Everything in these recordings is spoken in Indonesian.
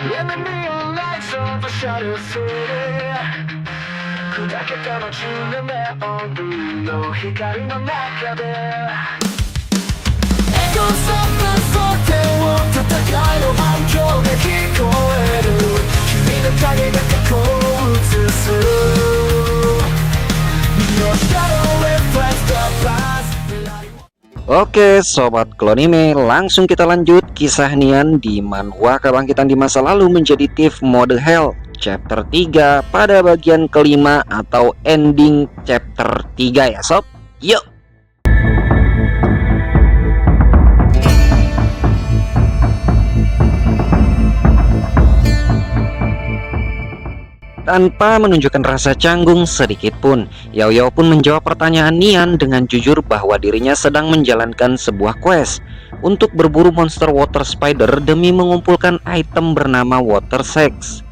In the neon lights of a shattered city 砕けた街のネオンビルの光の中でエゴサ争点を戦いの反響で聞こえる君の影が過去を映す Your shadow reflects the past Oke Sobat Klonime, langsung kita lanjut kisah Nian di manhwa kebangkitan di masa lalu menjadi Thief Mode Hell chapter 3 pada bagian kelima atau ending chapter 3 ya sob. Yuk. Tanpa menunjukkan rasa canggung sedikit pun, Yao Yao pun menjawab pertanyaan Nian dengan jujur bahwa dirinya sedang menjalankan sebuah quest untuk berburu monster water spider demi mengumpulkan item bernama water sex.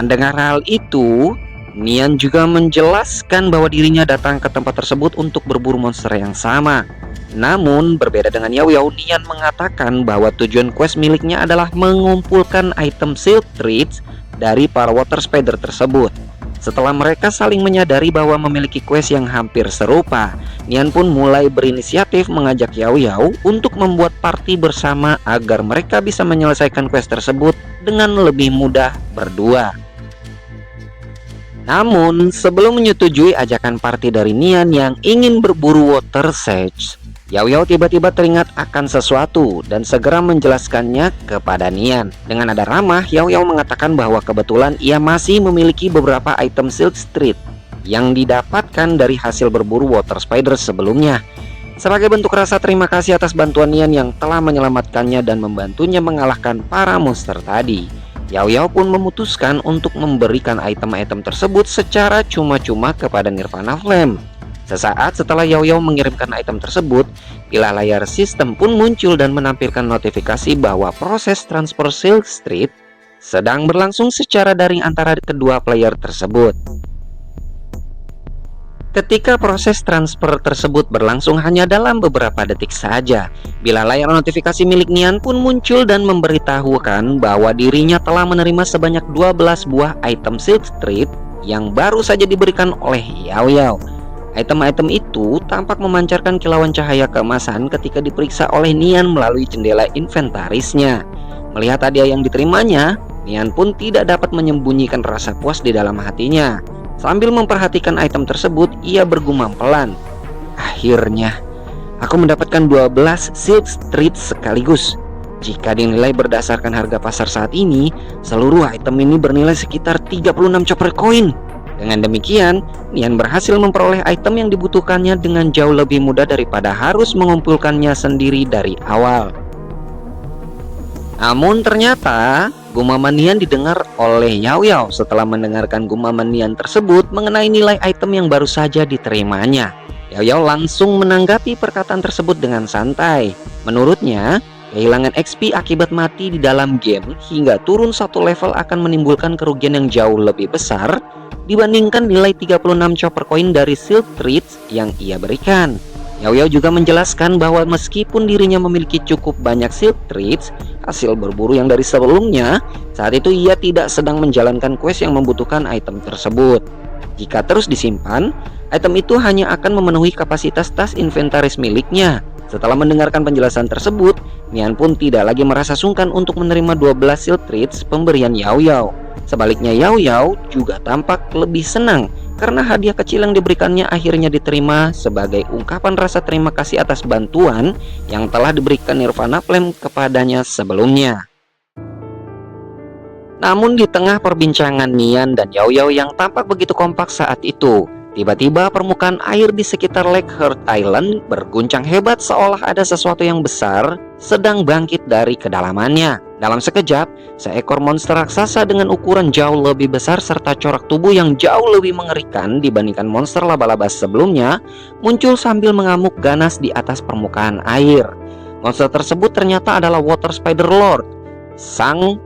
Mendengar hal itu, Nian juga menjelaskan bahwa dirinya datang ke tempat tersebut untuk berburu monster yang sama. Namun berbeda dengan Yao Yao, Nian mengatakan bahwa tujuan quest miliknya adalah mengumpulkan item silk threads dari para water spider tersebut. Setelah mereka saling menyadari bahwa memiliki quest yang hampir serupa, Nian pun mulai berinisiatif mengajak Yao Yao untuk membuat party bersama agar mereka bisa menyelesaikan quest tersebut dengan lebih mudah berdua. Namun sebelum menyetujui ajakan party dari Nian yang ingin berburu water search, Yao Yao tiba-tiba teringat akan sesuatu dan segera menjelaskannya kepada Nian. Dengan nada ramah, Yao Yao mengatakan bahwa kebetulan ia masih memiliki beberapa item silk street yang didapatkan dari hasil berburu water spider sebelumnya. Sebagai bentuk rasa terima kasih atas bantuan Nian yang telah menyelamatkannya dan membantunya mengalahkan para monster tadi, Yao Yao pun memutuskan untuk memberikan item-item tersebut secara cuma-cuma kepada Nirvana Flame. Sesaat setelah Yao Yao mengirimkan item tersebut, pilar layar sistem pun muncul dan menampilkan notifikasi bahwa proses transfer silk street sedang berlangsung secara daring antara kedua player tersebut. Ketika proses transfer tersebut berlangsung hanya dalam beberapa detik saja, pilar layar notifikasi milik Nian pun muncul dan memberitahukan bahwa dirinya telah menerima sebanyak 12 buah item silk street yang baru saja diberikan oleh Yao Yao. Item-item itu tampak memancarkan kilauan cahaya keemasan ketika diperiksa oleh Nian melalui jendela inventarisnya. Melihat hadiah yang diterimanya, Nian pun tidak dapat menyembunyikan rasa puas di dalam hatinya. Sambil memperhatikan item tersebut, ia bergumam pelan. Akhirnya, aku mendapatkan 12 silk street sekaligus. Jika dinilai berdasarkan harga pasar saat ini, seluruh item ini bernilai sekitar 36 chopper coin. Dengan demikian, Nian berhasil memperoleh item yang dibutuhkannya dengan jauh lebih mudah daripada harus mengumpulkannya sendiri dari awal. Namun ternyata, gumaman Nian didengar oleh Yao Yao setelah mendengarkan gumaman Nian tersebut mengenai nilai item yang baru saja diterimanya. Yao Yao langsung menanggapi perkataan tersebut dengan santai. Menurutnya, kehilangan XP akibat mati di dalam game hingga turun satu level akan menimbulkan kerugian yang jauh lebih besar dibandingkan nilai 36 chopper coin dari silk threads yang ia berikan. Yao Yao juga menjelaskan bahwa meskipun dirinya memiliki cukup banyak silk threads hasil berburu yang dari sebelumnya, saat itu ia tidak sedang menjalankan quest yang membutuhkan item tersebut. Jika terus disimpan, item itu hanya akan memenuhi kapasitas tas inventaris miliknya. Setelah mendengarkan penjelasan tersebut, Nian pun tidak lagi merasa sungkan untuk menerima 12 silk threads pemberian Yao Yao. Sebaliknya Yao Yao juga tampak lebih senang karena hadiah kecil yang diberikannya akhirnya diterima sebagai ungkapan rasa terima kasih atas bantuan yang telah diberikan Nirvana Flame kepadanya sebelumnya. Namun di tengah perbincangan Nian dan Yao Yao yang tampak begitu kompak saat itu, tiba-tiba permukaan air di sekitar Lake Heart Island berguncang hebat seolah ada sesuatu yang besar sedang bangkit dari kedalamannya. Dalam sekejap, seekor monster raksasa dengan ukuran jauh lebih besar serta corak tubuh yang jauh lebih mengerikan dibandingkan monster laba-laba sebelumnya muncul sambil mengamuk ganas di atas permukaan air. Monster tersebut ternyata adalah Water Spider Lord, sang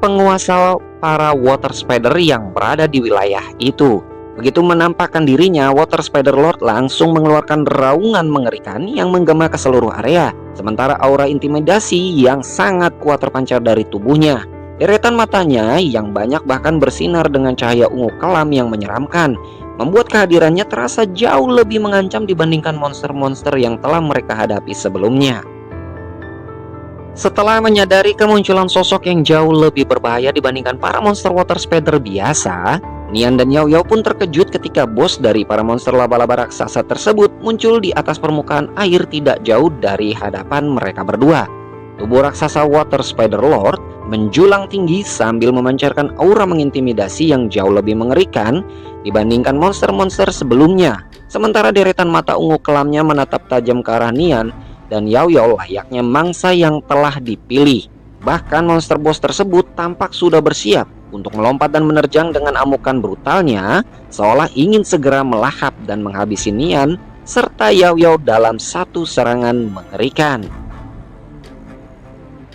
penguasa para Water Spider yang berada di wilayah itu. Begitu menampakkan dirinya, Water Spider Lord langsung mengeluarkan raungan mengerikan yang menggema ke seluruh area. Sementara aura intimidasi yang sangat kuat terpancar dari tubuhnya. Deretan matanya yang banyak bahkan bersinar dengan cahaya ungu kelam yang menyeramkan, membuat kehadirannya terasa jauh lebih mengancam dibandingkan monster-monster yang telah mereka hadapi sebelumnya. Setelah menyadari kemunculan sosok yang jauh lebih berbahaya dibandingkan para monster water spider biasa, Nian dan Yao Yao pun terkejut ketika bos dari para monster laba-laba raksasa tersebut muncul di atas permukaan air tidak jauh dari hadapan mereka berdua. Tubuh raksasa water spider lord menjulang tinggi sambil memancarkan aura mengintimidasi yang jauh lebih mengerikan dibandingkan monster-monster sebelumnya. Sementara deretan mata ungu kelamnya menatap tajam ke arah Nian dan Yao Yao layaknya mangsa yang telah dipilih. Bahkan monster boss tersebut tampak sudah bersiap untuk melompat dan menerjang dengan amukan brutalnya, seolah ingin segera melahap dan menghabisi Nian serta Yao Yao dalam satu serangan mengerikan.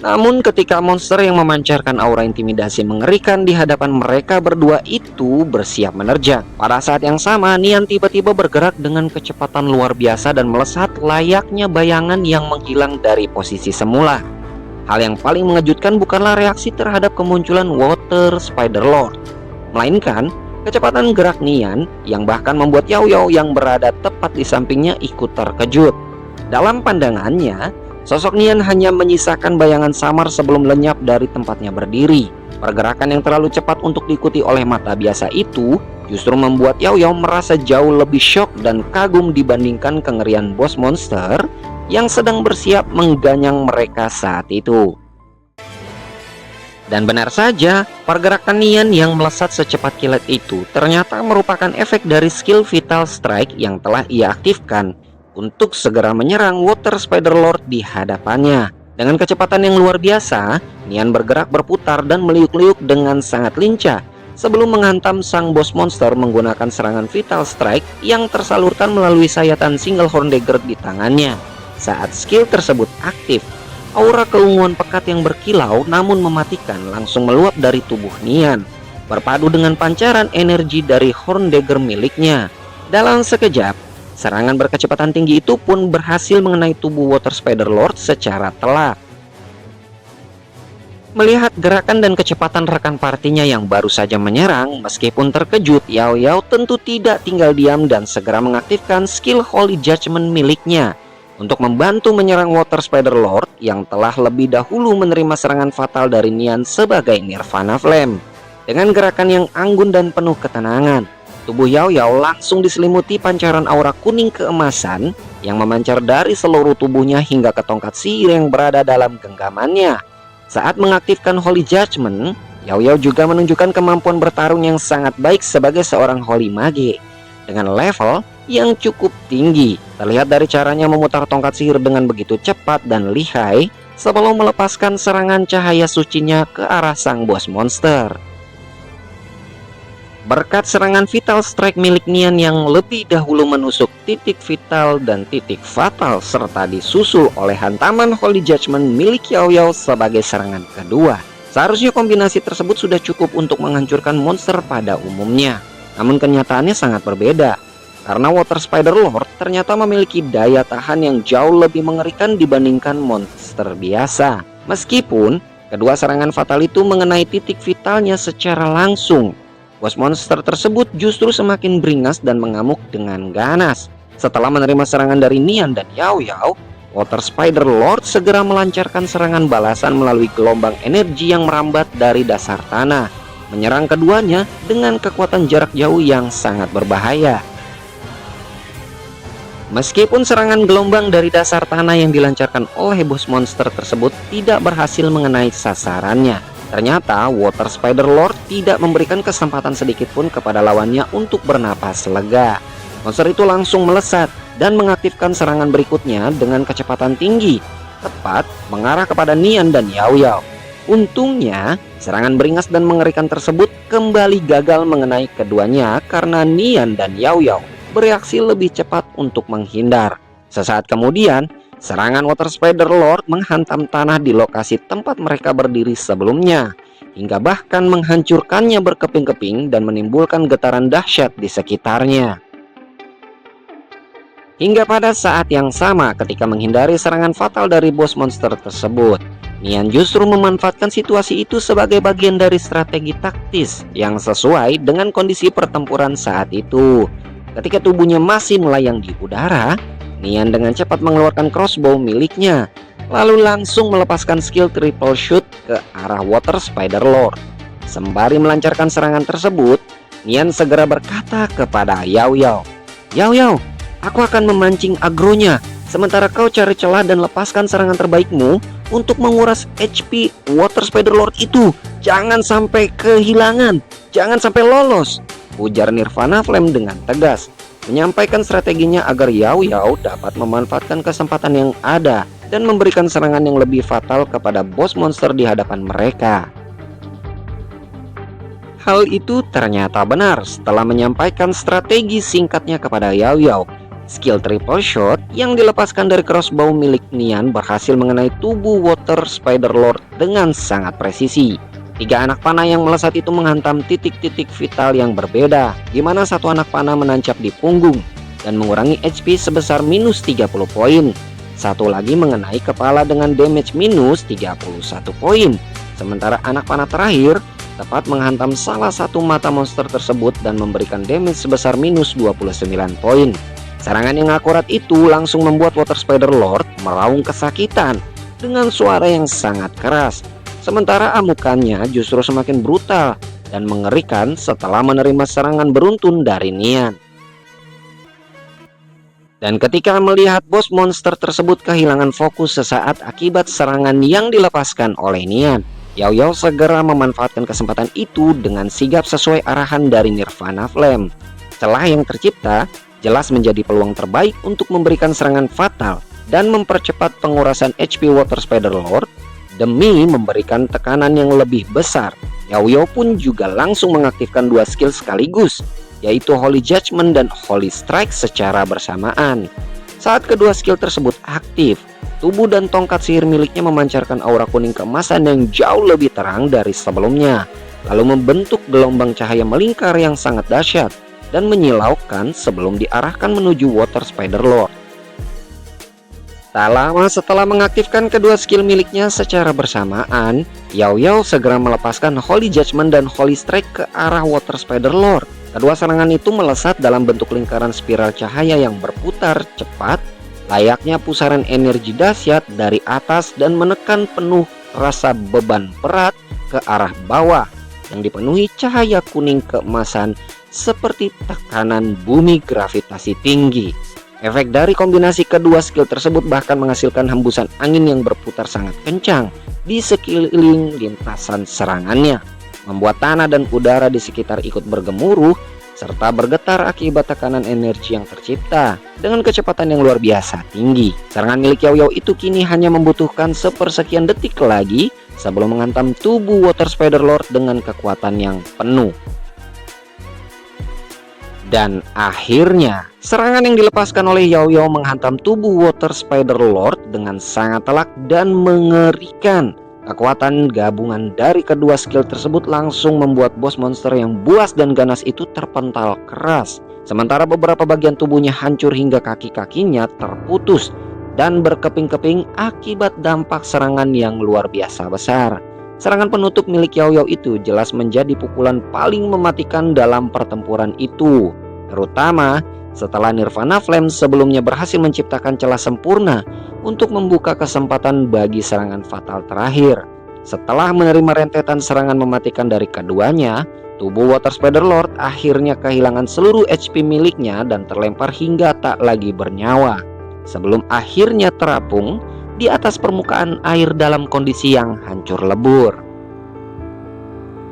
Namun ketika monster yang memancarkan aura intimidasi mengerikan di hadapan mereka berdua itu bersiap menerjang, pada saat yang sama Nian tiba-tiba bergerak dengan kecepatan luar biasa dan melesat layaknya bayangan yang menghilang dari posisi semula. Hal yang paling mengejutkan bukanlah reaksi terhadap kemunculan Water Spider Lord, melainkan kecepatan gerak Nian yang bahkan membuat Yao Yao yang berada tepat di sampingnya ikut terkejut. Dalam pandangannya, sosok Nian hanya menyisakan bayangan samar sebelum lenyap dari tempatnya berdiri. Pergerakan yang terlalu cepat untuk diikuti oleh mata biasa itu justru membuat Yao Yao merasa jauh lebih syok dan kagum dibandingkan kengerian bos monster yang sedang bersiap mengganyang mereka saat itu. Dan benar saja, pergerakan Nian yang melesat secepat kilat itu ternyata merupakan efek dari skill Vital Strike yang telah ia aktifkan untuk segera menyerang Water Spider Lord di hadapannya. Dengan kecepatan yang luar biasa, Nian bergerak berputar dan meliuk-liuk dengan sangat lincah sebelum menghantam sang bos monster menggunakan serangan Vital Strike yang tersalurkan melalui sayatan single horn dagger di tangannya. Saat skill tersebut aktif, aura keunguan pekat yang berkilau namun mematikan langsung meluap dari tubuh Nian, berpadu dengan pancaran energi dari horn dagger miliknya. Dalam sekejap, serangan berkecepatan tinggi itu pun berhasil mengenai tubuh Water Spider Lord secara telak. Melihat gerakan dan kecepatan rekan partinya yang baru saja menyerang, meskipun terkejut, Yao Yao tentu tidak tinggal diam dan segera mengaktifkan skill Holy Judgment miliknya untuk membantu menyerang Water Spider Lord yang telah lebih dahulu menerima serangan fatal dari Nian sebagai Nirvana Flame. Dengan gerakan yang anggun dan penuh ketenangan, tubuh Yao Yao langsung diselimuti pancaran aura kuning keemasan yang memancar dari seluruh tubuhnya hingga ke tongkat sihir yang berada dalam genggamannya. Saat mengaktifkan Holy Judgment, Yao Yao juga menunjukkan kemampuan bertarung yang sangat baik sebagai seorang Holy Mage dengan level yang cukup tinggi. Terlihat dari caranya memutar tongkat sihir dengan begitu cepat dan lihai sebelum melepaskan serangan cahaya sucinya ke arah sang bos monster. Berkat serangan Vital Strike milik Nian yang lebih dahulu menusuk titik vital dan titik fatal serta disusul oleh hantaman Holy Judgment milik Yao Yao sebagai serangan kedua, seharusnya kombinasi tersebut sudah cukup untuk menghancurkan monster pada umumnya. Namun kenyataannya sangat berbeda, karena Water Spider Lord ternyata memiliki daya tahan yang jauh lebih mengerikan dibandingkan monster biasa. Meskipun kedua serangan fatal itu mengenai titik vitalnya secara langsung, bos monster tersebut justru semakin beringas dan mengamuk dengan ganas. Setelah menerima serangan dari Nian dan Yao Yao, Water Spider Lord segera melancarkan serangan balasan melalui gelombang energi yang merambat dari dasar tanah, menyerang keduanya dengan kekuatan jarak jauh yang sangat berbahaya. Meskipun serangan gelombang dari dasar tanah yang dilancarkan oleh bos monster tersebut tidak berhasil mengenai sasarannya, ternyata Water Spider Lord tidak memberikan kesempatan sedikit pun kepada lawannya untuk bernapas lega. Monster itu langsung melesat dan mengaktifkan serangan berikutnya dengan kecepatan tinggi, tepat mengarah kepada Nian dan Yao Yao. Untungnya, serangan beringas dan mengerikan tersebut kembali gagal mengenai keduanya karena Nian dan Yao Yao bereaksi lebih cepat untuk menghindar. Sesaat kemudian, serangan Water Spider Lord menghantam tanah di lokasi tempat mereka berdiri sebelumnya, hingga bahkan menghancurkannya berkeping-keping dan menimbulkan getaran dahsyat di sekitarnya. Hingga pada saat yang sama ketika menghindari serangan fatal dari bos monster tersebut, Nian justru memanfaatkan situasi itu sebagai bagian dari strategi taktis yang sesuai dengan kondisi pertempuran saat itu. Ketika tubuhnya masih melayang di udara, Nian dengan cepat mengeluarkan crossbow miliknya, lalu langsung melepaskan skill triple shoot ke arah Water Spider Lord. Sembari melancarkan serangan tersebut, Nian segera berkata kepada Yao Yao, "Yao Yao, aku akan memancing agronya, sementara kau cari celah dan lepaskan serangan terbaikmu untuk menguras HP Water Spider Lord itu. Jangan sampai kehilangan, jangan sampai lolos," ujar Nirvana Flame dengan tegas, menyampaikan strateginya agar Yao Yao dapat memanfaatkan kesempatan yang ada dan memberikan serangan yang lebih fatal kepada bos monster di hadapan mereka. Hal itu ternyata benar setelah menyampaikan strategi singkatnya kepada Yao Yao. Skill triple shot yang dilepaskan dari crossbow milik Nian berhasil mengenai tubuh Water Spider Lord dengan sangat presisi. 3 anak panah yang melesat itu menghantam titik-titik vital yang berbeda, di mana satu anak panah menancap di punggung dan mengurangi HP sebesar minus 30 poin. Satu lagi mengenai kepala dengan damage minus 31 poin. Sementara anak panah terakhir tepat menghantam salah satu mata monster tersebut dan memberikan damage sebesar minus 29 poin. Serangan yang akurat itu langsung membuat Water Spider Lord meraung kesakitan dengan suara yang sangat keras. Sementara amukannya justru semakin brutal dan mengerikan setelah menerima serangan beruntun dari Nian. Dan ketika melihat bos monster tersebut kehilangan fokus sesaat akibat serangan yang dilepaskan oleh Nian, Yao Yao segera memanfaatkan kesempatan itu dengan sigap sesuai arahan dari Nirvana Flame. Celah yang tercipta jelas menjadi peluang terbaik untuk memberikan serangan fatal dan mempercepat pengurasan HP Water Spider Lord demi memberikan tekanan yang lebih besar. Yao Yao pun juga langsung mengaktifkan 2 skill sekaligus, yaitu Holy Judgment dan Holy Strike secara bersamaan. Saat kedua skill tersebut aktif, tubuh dan tongkat sihir miliknya memancarkan aura kuning keemasan yang jauh lebih terang dari sebelumnya, lalu membentuk gelombang cahaya melingkar yang sangat dahsyat dan menyilaukan sebelum diarahkan menuju Water Spider Lord. Tak lama setelah mengaktifkan kedua skill miliknya secara bersamaan, Yao Yao segera melepaskan Holy Judgment dan Holy Strike ke arah Water Spider Lord. Kedua serangan itu melesat dalam bentuk lingkaran spiral cahaya yang berputar cepat, layaknya pusaran energi dahsyat dari atas dan menekan penuh rasa beban berat ke arah bawah yang dipenuhi cahaya kuning keemasan seperti tekanan bumi gravitasi tinggi. Efek dari kombinasi kedua skill tersebut bahkan menghasilkan hembusan angin yang berputar sangat kencang di sekeliling lintasan serangannya, membuat tanah dan udara di sekitar ikut bergemuruh serta bergetar akibat tekanan energi yang tercipta dengan kecepatan yang luar biasa tinggi. Serangan milik Yao Yao itu kini hanya membutuhkan sepersekian detik lagi sebelum menghantam tubuh Water Spider Lord dengan kekuatan yang penuh. Dan akhirnya, serangan yang dilepaskan oleh Yao Yao menghantam tubuh Water Spider Lord dengan sangat telak dan mengerikan. Kekuatan gabungan dari kedua skill tersebut langsung membuat bos monster yang buas dan ganas itu terpental keras. Sementara beberapa bagian tubuhnya hancur hingga kaki-kakinya terputus dan berkeping-keping akibat dampak serangan yang luar biasa besar. Serangan penutup milik Yao Yao itu jelas menjadi pukulan paling mematikan dalam pertempuran itu, terutama setelah Nirvana Flame sebelumnya berhasil menciptakan celah sempurna untuk membuka kesempatan bagi serangan fatal terakhir. Setelah menerima rentetan serangan mematikan dari keduanya, tubuh Water Spider Lord akhirnya kehilangan seluruh HP miliknya dan terlempar hingga tak lagi bernyawa, sebelum akhirnya terapung di atas permukaan air dalam kondisi yang hancur lebur.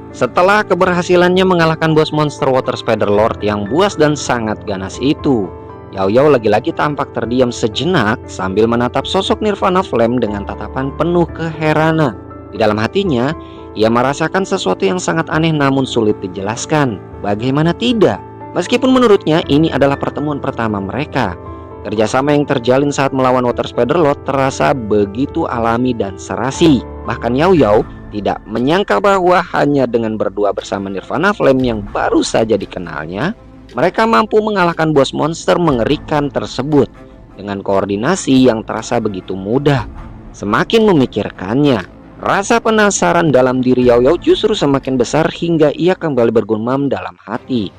Setelah keberhasilannya mengalahkan bos monster Water Spider Lord yang buas dan sangat ganas itu, Yao Yao lagi-lagi tampak terdiam sejenak sambil menatap sosok Nirvana Flame dengan tatapan penuh keheranan. Di dalam hatinya, ia merasakan sesuatu yang sangat aneh namun sulit dijelaskan. Bagaimana tidak? Meskipun menurutnya ini adalah pertemuan pertama mereka, kerjasama yang terjalin saat melawan Water Spider Lord terasa begitu alami dan serasi. Bahkan Yao Yao tidak menyangka bahwa hanya dengan berdua bersama Nirvana Flame yang baru saja dikenalnya, mereka mampu mengalahkan bos monster mengerikan tersebut dengan koordinasi yang terasa begitu mudah. Semakin memikirkannya, Rasa penasaran dalam diri Yao Yao justru semakin besar hingga ia kembali bergumam dalam hati.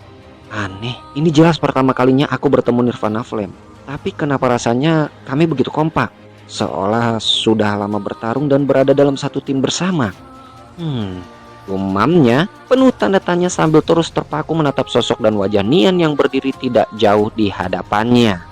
Aneh, ini jelas pertama kalinya aku bertemu Nirvana Flame. Tapi kenapa rasanya kami begitu kompak? Seolah sudah lama bertarung dan berada dalam satu tim bersama. Gumamnya penuh tanda tanya sambil terus terpaku menatap sosok dan wajah Nian yang berdiri tidak jauh di hadapannya.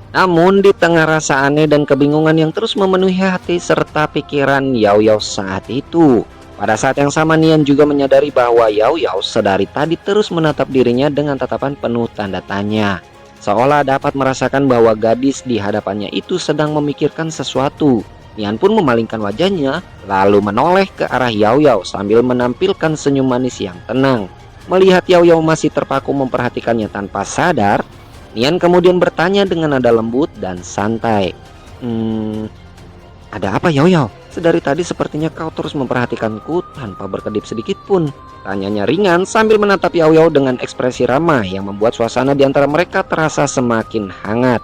Namun di tengah rasa aneh dan kebingungan yang terus memenuhi hati serta pikiran Yao Yao saat itu, pada saat yang sama Nian juga menyadari bahwa Yao Yao sedari tadi terus menatap dirinya dengan tatapan penuh tanda tanya, seolah dapat merasakan bahwa gadis di hadapannya itu sedang memikirkan sesuatu. Nian pun memalingkan wajahnya lalu menoleh ke arah Yao Yao sambil menampilkan senyum manis yang tenang. Melihat Yao Yao masih terpaku memperhatikannya tanpa sadar, Nian kemudian bertanya dengan nada lembut dan santai. Ada apa Yao Yao? Sedari tadi sepertinya kau terus memperhatikanku tanpa berkedip sedikit pun. Tanyanya ringan sambil menatap Yao Yao dengan ekspresi ramah yang membuat suasana di antara mereka terasa semakin hangat.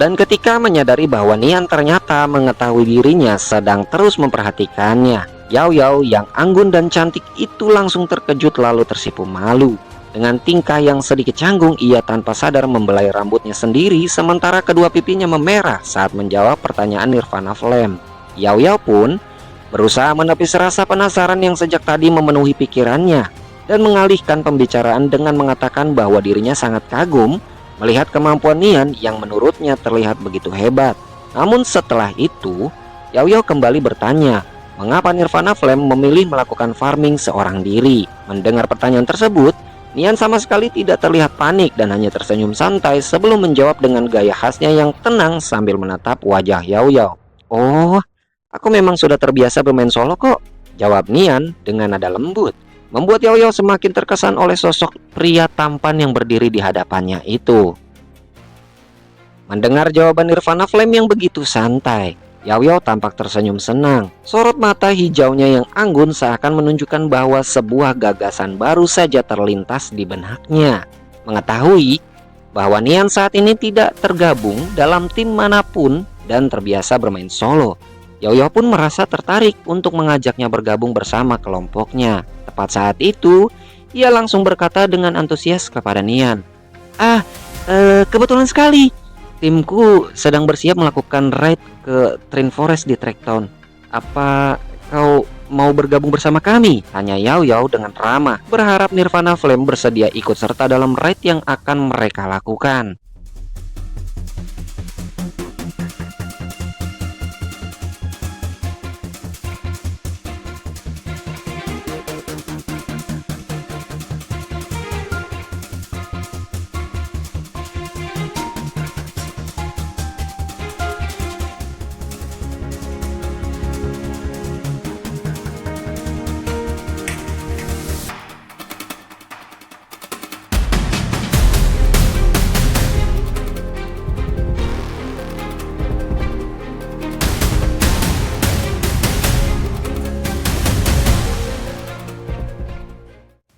Dan ketika menyadari bahwa Nian ternyata mengetahui dirinya sedang terus memperhatikannya, Yao Yao yang anggun dan cantik itu langsung terkejut lalu tersipu malu. Dengan tingkah yang sedikit canggung, ia tanpa sadar membelai rambutnya sendiri sementara kedua pipinya memerah saat menjawab pertanyaan Nirvana Flame. Yao Yao pun berusaha menepis rasa penasaran yang sejak tadi memenuhi pikirannya dan mengalihkan pembicaraan dengan mengatakan bahwa dirinya sangat kagum melihat kemampuan Nian yang menurutnya terlihat begitu hebat. Namun setelah itu, Yao Yao kembali bertanya, mengapa Nirvana Flame memilih melakukan farming seorang diri? Mendengar pertanyaan tersebut, Nian sama sekali tidak terlihat panik dan hanya tersenyum santai sebelum menjawab dengan gaya khasnya yang tenang sambil menatap wajah Yao Yao. Oh, aku memang sudah terbiasa bermain solo kok, jawab Nian dengan nada lembut. Membuat Yao Yao semakin terkesan oleh sosok pria tampan yang berdiri di hadapannya itu. Mendengar jawaban Nirvana Flame yang begitu santai, Yao Yao tampak tersenyum senang. Sorot mata hijaunya yang anggun seakan menunjukkan bahwa sebuah gagasan baru saja terlintas di benaknya. Mengetahui bahwa Nian saat ini tidak tergabung dalam tim manapun dan terbiasa bermain solo, Yao Yao pun merasa tertarik untuk mengajaknya bergabung bersama kelompoknya. Tepat saat itu, ia langsung berkata dengan antusias kepada Nian, kebetulan sekali. Timku sedang bersiap melakukan raid ke Train Forest di Tracktown. Apa kau mau bergabung bersama kami? Tanya Yao Yao dengan ramah, berharap Nirvana Flame bersedia ikut serta dalam raid yang akan mereka lakukan.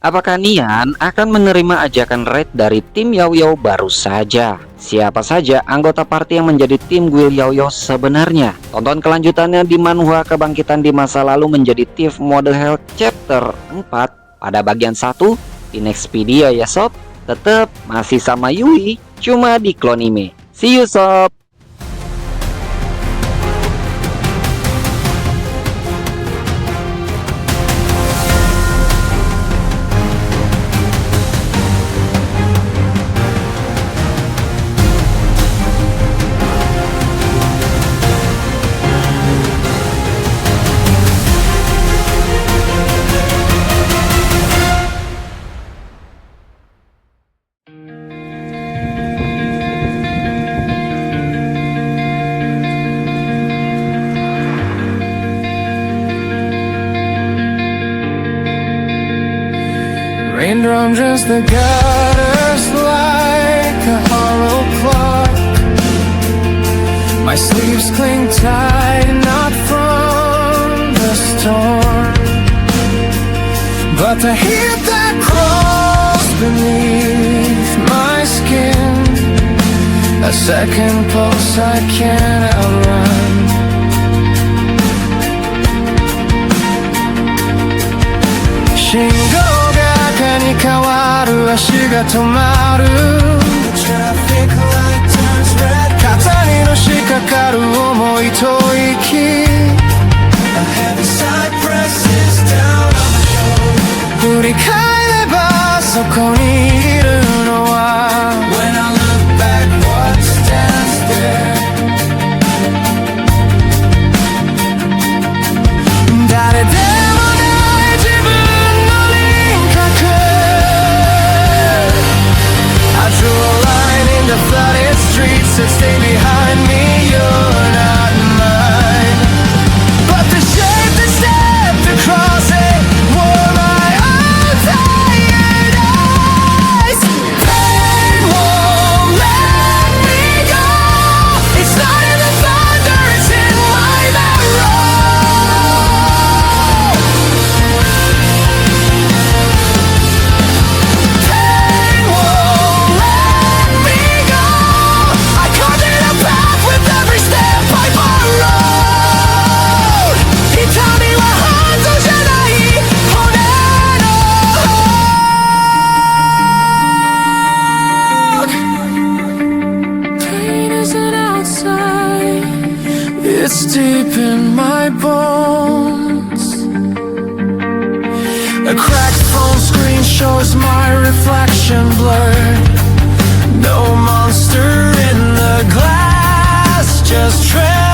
Apakah Nian akan menerima ajakan raid dari tim Yao Yao baru saja? Siapa saja anggota party yang menjadi tim guild Yao Yao sebenarnya? Tonton kelanjutannya di manhwa Kebangkitan di Masa Lalu menjadi Thief Model Hell Chapter 4 pada bagian 1 di Nextpedia ya sob. Tetap masih sama Yui, cuma di Clonime. See you sob. Raindrops just the gutters like a hollow clock. My sleeves cling tight, not from the storm, but the heat that crawls beneath my skin A second pulse I can't outrun. Shingo ga赤に変わる足が止まる Traffic light turns red 肩にのしかかる重い吐息 A heavy sigh presses down on my shoulder 振り返ればそこにいるのは When I look back what stands there 誰でもない自分の輪郭 I drew a line in the flooded streets that stay behind me You're not mine But the shape that stepped across it wore my own tired eyes Pain won't let me go It's not in the thunder, it's in my marrow Pain won't let me go I carved in a path with every step I borrowed 痛みはハンドじゃない骨の Pain isn't outside It's deep in my bones A cracked phone screen shows my reflection blurred No monster in the glass, just treasure